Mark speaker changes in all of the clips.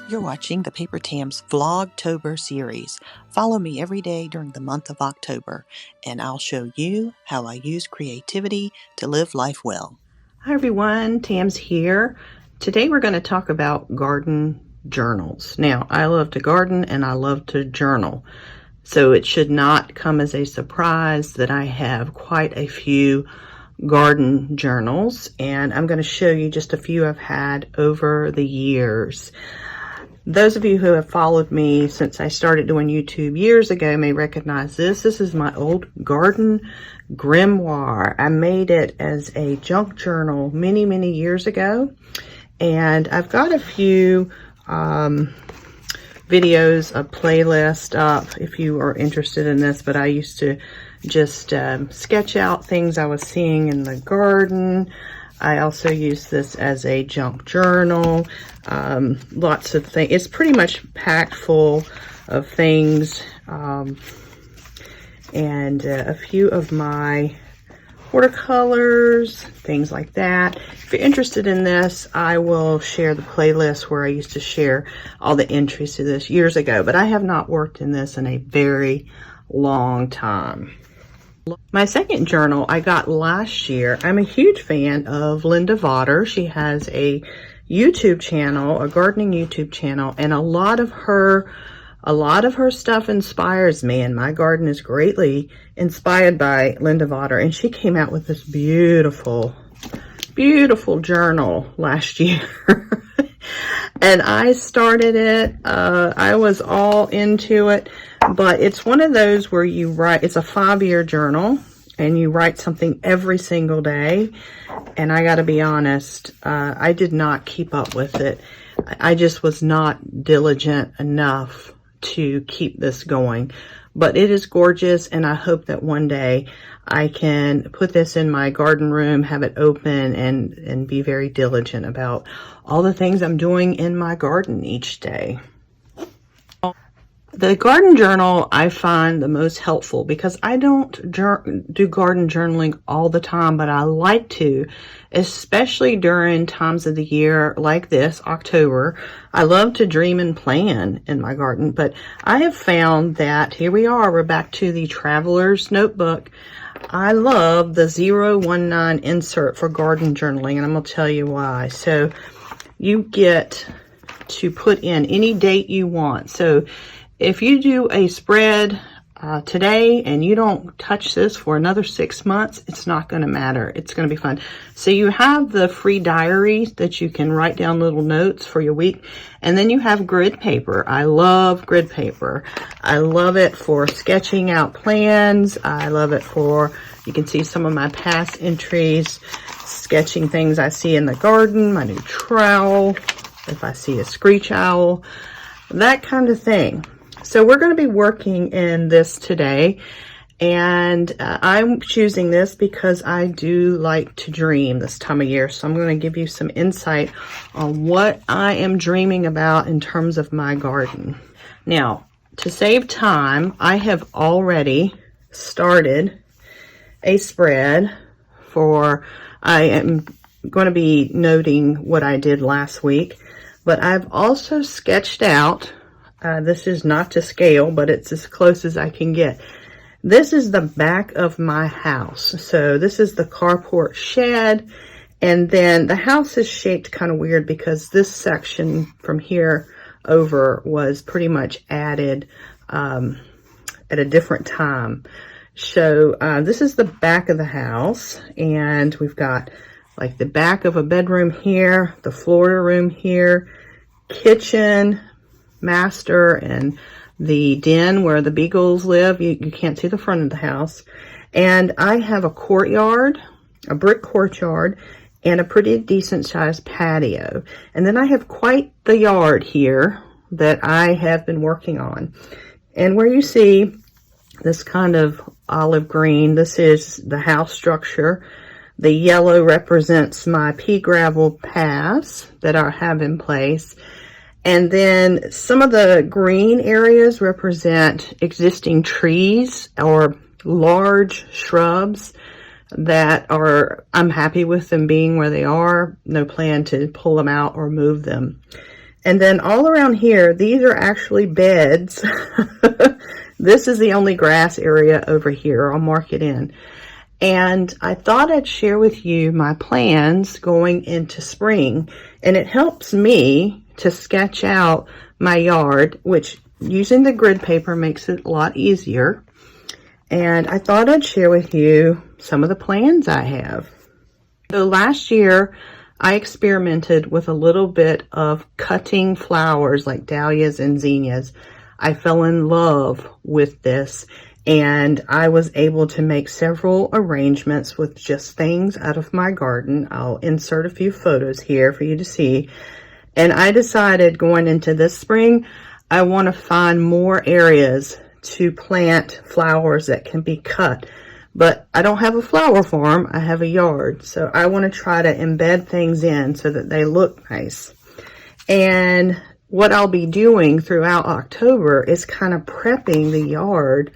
Speaker 1: You're watching the Paper Tam's Vlogtober series. Follow me every day during the month of October, and I'll show you how I use creativity to live life well. Hi everyone, Tam's here. Today we're going to talk about garden journals. Now, I love to garden and I love to journal, so it should not come as a surprise that I have quite a few garden journals, and I'm going to show you just a few I've had over the years. Those of you who have followed me since I started doing YouTube years ago may recognize this. This is my old garden grimoire. I made it as a junk journal many years ago. And I've got a few videos, a playlist up if you are interested in this. But I used to just sketch out things I was seeing in the garden. I also use this as a junk journal. Lots of things. It's pretty much packed full of things. And a few of my watercolors, things like that. If you're interested in this, I will share the playlist where I used to share all the entries to this years ago. But I have not worked in this in a very long time. My second journal I got last year. I'm a huge fan of Linda Vodder. She has a YouTube channel, a gardening YouTube channel, and a lot of her stuff inspires me, and my garden is greatly inspired by Linda Vodder. And she came out with this beautiful journal last year. And I started it. I was all into it. But it's one of those where you write, it's a 5-year journal, and you write something every single day. And I gotta be honest, I did not keep up with it. I just was not diligent enough to keep this going. But it is gorgeous, and I hope that one day I can put this in my garden room, have it open, and be very diligent about all the things I'm doing in my garden each day. The garden journal I find the most helpful because I don't do garden journaling all the time, but I like to, especially during times of the year like this, October. I love to dream and plan in my garden, but I have found that here we are, we're back to the Traveler's Notebook. I love the 019 insert for garden journaling, and I'm going to tell you why. So you get to put in any date you want. So if you do a spread today and you don't touch this for another 6 months, it's not going to matter. It's going to be fun. So you have the free diary that you can write down little notes for your week. And then you have grid paper. I love grid paper. I love it for sketching out plans. I love it for, you can see some of my past entries, sketching things I see in the garden, my new trowel, if I see a screech owl, that kind of thing. So we're going to be working in this today, and I'm choosing this because I do like to dream this time of year. So I'm going to give you some insight on what I am dreaming about in terms of my garden. Now, to save time, I have already started a spread for, I am going to be noting what I did last week, but I've also sketched out, this is not to scale, but it's as close as I can get. This is the back of my house. So this is the carport shed. And then the house is shaped kind of weird because this section from here over was pretty much added at a different time. So this is the back of the house. And we've got like the back of a bedroom here, the Florida room here, kitchen, master, and the den where the beagles live. You can't see the front of the house. And I have a courtyard, a brick courtyard, and a pretty decent sized patio. And then I have quite the yard here that I have been working on. And where you see this kind of olive green, this is the house structure. The yellow represents my pea gravel paths that I have in place. And then some of the green areas represent existing trees or large shrubs that are, I'm happy with them being where they are. No plan to pull them out or move them. And then all around here, these are actually beds. This is the only grass area over here. I'll mark it in. And I thought I'd share with you my plans going into spring. And it helps me to sketch out my yard, which using the grid paper makes it a lot easier. And I thought I'd share with you some of the plans I have. So last year, I experimented with a little bit of cutting flowers like dahlias and zinnias. I fell in love with this, and I was able to make several arrangements with just things out of my garden. I'll insert a few photos here for you to see. And I decided going into this spring, I want to find more areas to plant flowers that can be cut. But I don't have a flower farm, I have a yard. So I want to try to embed things in so that they look nice. And what I'll be doing throughout October is kind of prepping the yard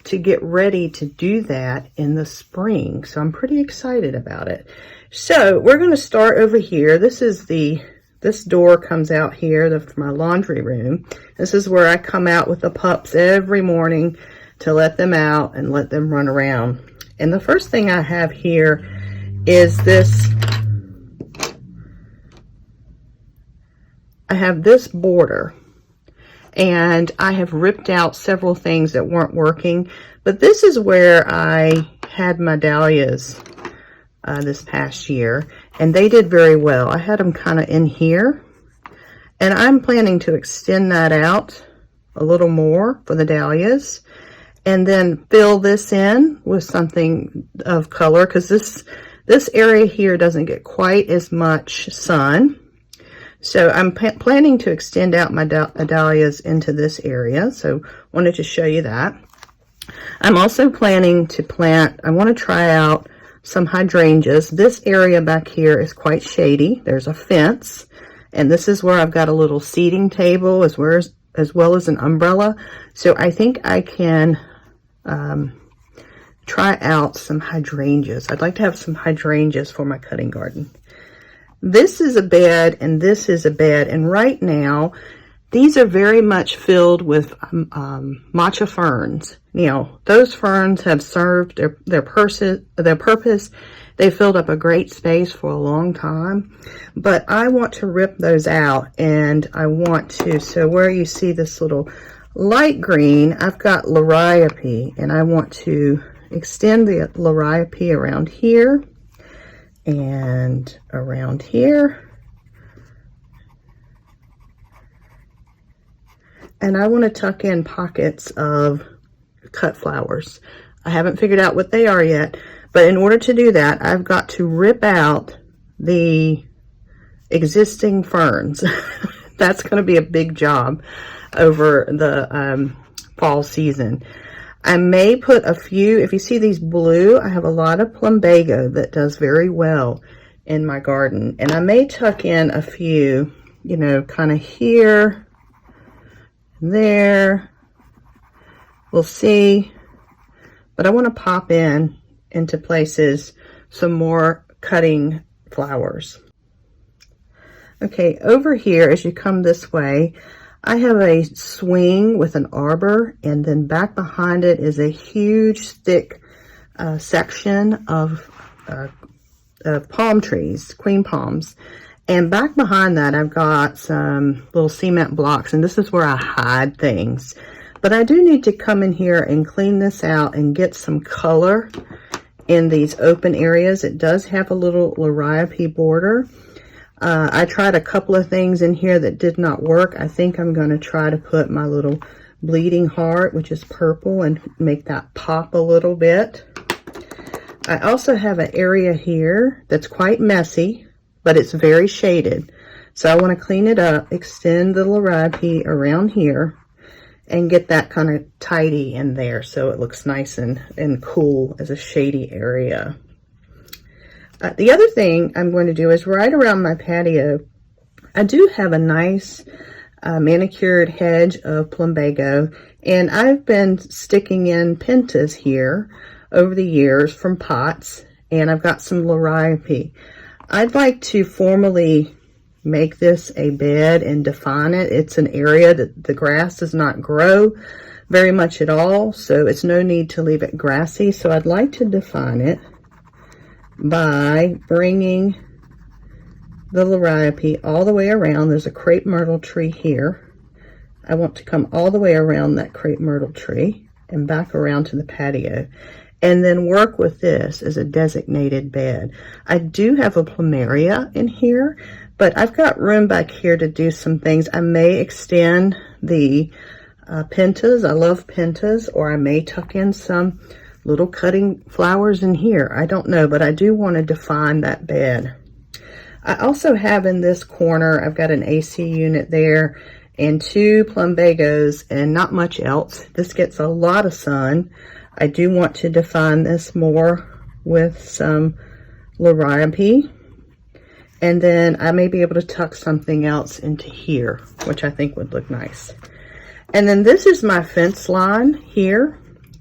Speaker 1: to get ready to do that in the spring. So I'm pretty excited about it. So we're going to start over here. This door comes out here for my laundry room. This is where I come out with the pups every morning to let them out and let them run around. And the first thing I have here is this. I have this border, and I have ripped out several things that weren't working, but this is where I had my dahlias this past year, and they did very well. I had them kind of in here, and I'm planning to extend that out a little more for the dahlias, and then fill this in with something of color, because this area here doesn't get quite as much sun. So I'm planning to extend out my dahlias into this area. So wanted to show you that. I'm also planning to plant, I want to try out some hydrangeas. This area back here is quite shady. There's a fence, and this is where I've got a little seating table as well as an umbrella. So I think I can try out some hydrangeas. I'd like to have some hydrangeas for my cutting garden. This is a bed, and this is a bed, and right now these are very much filled with matcha ferns. You know, those ferns have served their purpose. They filled up a great space for a long time, but I want to rip those out, and I want to, so where you see this little light green, I've got liriope, and I want to extend the liriope around here and around here. And I want to tuck in pockets of cut flowers. I haven't figured out what they are yet, but in order to do that, I've got to rip out the existing ferns. That's going to be a big job over the fall season. I may put a few, if you see these blue, I have a lot of plumbago that does very well in my garden. And I may tuck in a few, you know, kind of here, there. We'll see. But I want to pop into places some more cutting flowers. Okay, over here, as you come this way, I have a swing with an arbor, and then back behind it is a huge, thick section of palm trees, queen palms. And back behind that, I've got some little cement blocks, and this is where I hide things. But I do need to come in here and clean this out and get some color in these open areas. It does have a little liriope border. I tried a couple of things in here that did not work. I think I'm going to try to put my little bleeding heart, which is purple, and make that pop a little bit. I also have an area here that's quite messy, but it's very shaded. So I want to clean it up, extend the liriope around here, and get that kind of tidy in there so it looks nice and cool as a shady area. The other thing I'm going to do is right around my patio, I do have a nice manicured hedge of plumbago, and I've been sticking in pentas here over the years from pots, and I've got some liriope. I'd like to formally make this a bed and define it. It's an area that the grass does not grow very much at all, so it's no need to leave it grassy. So I'd like to define it by bringing the liriope all the way around. There's a crepe myrtle tree here. I want to come all the way around that crepe myrtle tree and back around to the patio, and then work with this as a designated bed. I do have a plumeria in here, but I've got room back here to do some things. I may extend the pentas. I love pentas, or I may tuck in some little cutting flowers in here. I don't know, but I do want to define that bed. I also have in this corner, I've got an AC unit there and 2 plumbagos and not much else. This gets a lot of sun. I do want to define this more with some liriope. And then I may be able to tuck something else into here, which I think would look nice. And then this is my fence line here,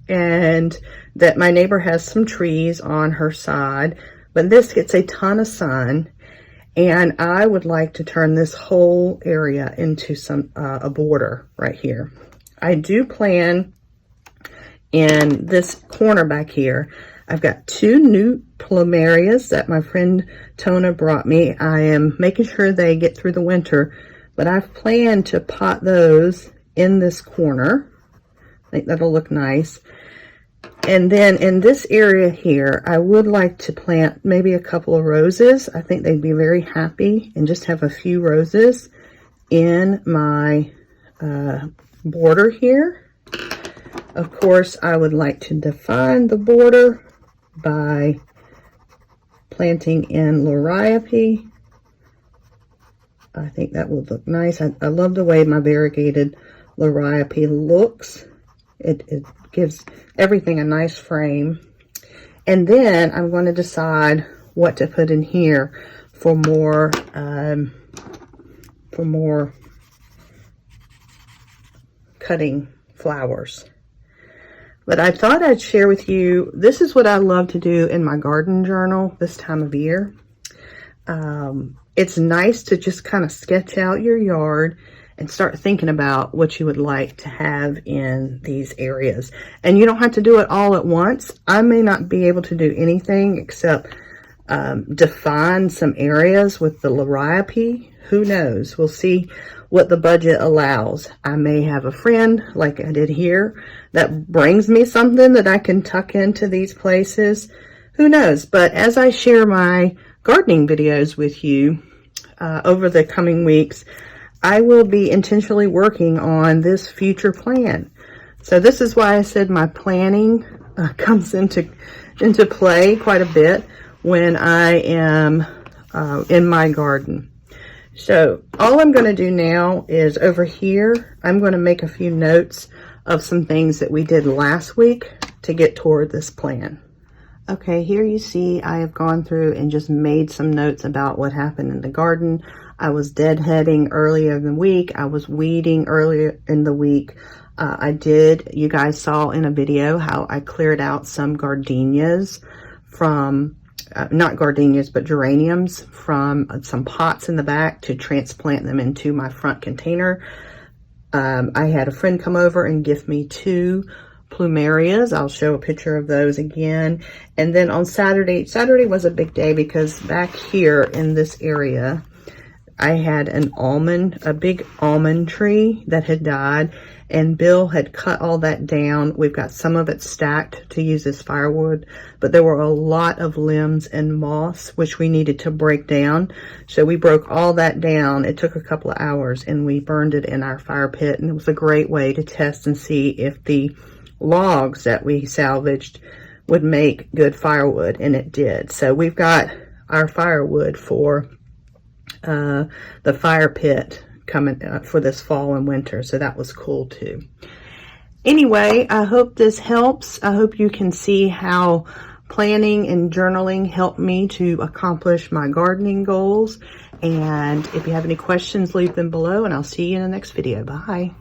Speaker 1: and that my neighbor has some trees on her side, but this gets a ton of sun, and I would like to turn this whole area into some a border right here. I do plan in this corner back here, I've got 2 new plumerias that my friend Tona brought me. I am making sure they get through the winter, but I've planned to pot those in this corner. I think that'll look nice. And then in this area here, I would like to plant maybe a couple of roses. I think they'd be very happy, and just have a few roses in my border here. Of course, I would like to define the border by planting in liriope. I think that would look nice. I love the way my variegated liriope looks. It gives everything a nice frame. And then I'm going to decide what to put in here for more cutting flowers. But I thought I'd share with you, this is what I love to do in my garden journal this time of year. It's nice to just kind of sketch out your yard and start thinking about what you would like to have in these areas. And you don't have to do it all at once. I may not be able to do anything except define some areas with the liriope. Who knows? We'll see what the budget allows. I may have a friend, like I did here, that brings me something that I can tuck into these places. Who knows? But as I share my gardening videos with you over the coming weeks, I will be intentionally working on this future plan. So this is why I said my planning comes into play quite a bit when I am in my garden. So all I'm going to do now is over here, I'm going to make a few notes of some things that we did last week to get toward this plan. Okay, here you see I have gone through and just made some notes about what happened in the garden. I was deadheading earlier in the week. I was weeding earlier in the week. You guys saw in a video how I cleared out some gardenias from, not gardenias, but geraniums from some pots in the back to transplant them into my front container. I had a friend come over and gift me 2 plumerias. I'll show a picture of those again. And then on Saturday was a big day because back here in this area, I had a big almond tree that had died, and Bill had cut all that down. We've got some of it stacked to use as firewood, but there were a lot of limbs and moss, which we needed to break down. So we broke all that down. It took a couple of hours, and we burned it in our fire pit, and it was a great way to test and see if the logs that we salvaged would make good firewood, and it did. So we've got our firewood for the fire pit coming for this fall and winter, so that was cool too. Anyway, I hope this helps. I hope you can see how planning and journaling helped me to accomplish my gardening goals. And if you have any questions, leave them below, and I'll see you in the next video. Bye.